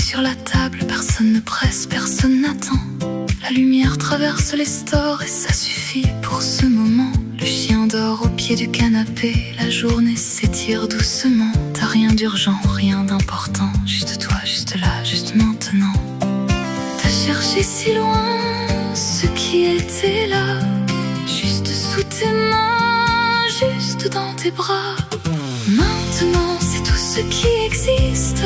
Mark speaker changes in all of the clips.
Speaker 1: sur la table, personne ne presse, personne n'attend. La lumière traverse les stores et ça suffit pour ce moment. Le chien dort au pied du canapé, la journée s'étire doucement. T'as rien d'urgent, rien d'important, juste toi, juste là, juste maintenant. T'as cherché si loin ce qui était là, juste sous tes mains, juste dans tes bras. Maintenant c'est tout ce qui existe.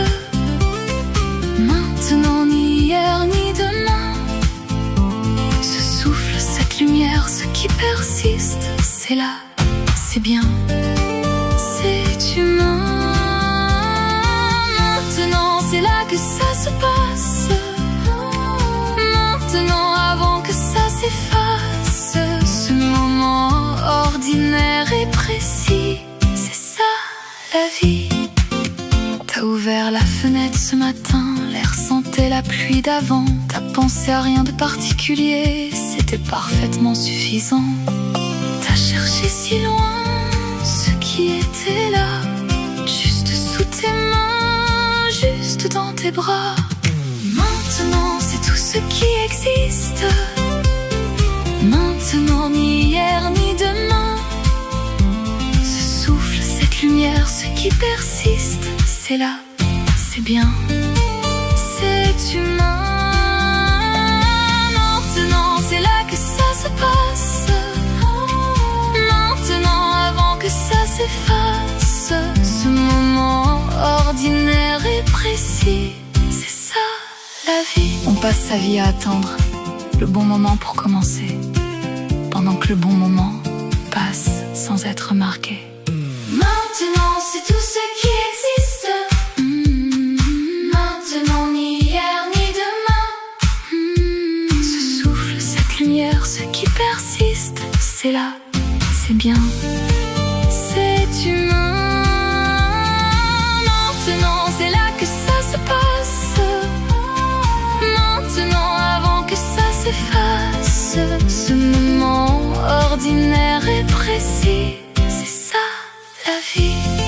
Speaker 1: Maintenant ni hier ni demain. Ce souffle, cette lumière, ce qui persiste, c'est là, c'est bien, c'est humain. Maintenant c'est là que ça se passe. Maintenant avant que ça s'efface. Ce moment ordinaire et précis, c'est ça la vie. T'as ouvert la fenêtre ce matin, l'air sentait la pluie d'avant. T'as pensé à rien de particulier, c'était parfaitement suffisant. T'as cherché si loin ce qui était là, juste sous tes mains, juste dans tes bras. Maintenant c'est tout ce qui existe. Maintenant ni hier ni demain. Ce souffle, cette lumière, ce qui persiste, c'est là, c'est bien, c'est humain. Maintenant c'est là que ça se passe. Maintenant avant que ça s'efface. Ce moment ordinaire et précis, c'est ça la vie. On passe sa vie à attendre le bon moment pour commencer, pendant que le bon moment passe sans être remarqué. Maintenant c'est tout ce qui existe. Maintenant ni hier ni demain. Ce souffle, cette lumière, ce qui persiste, c'est là, c'est bien, c'est humain. Maintenant c'est là que ça se passe. Maintenant avant que ça s'efface. Ce moment ordinaire et précis, c'est ça la vie.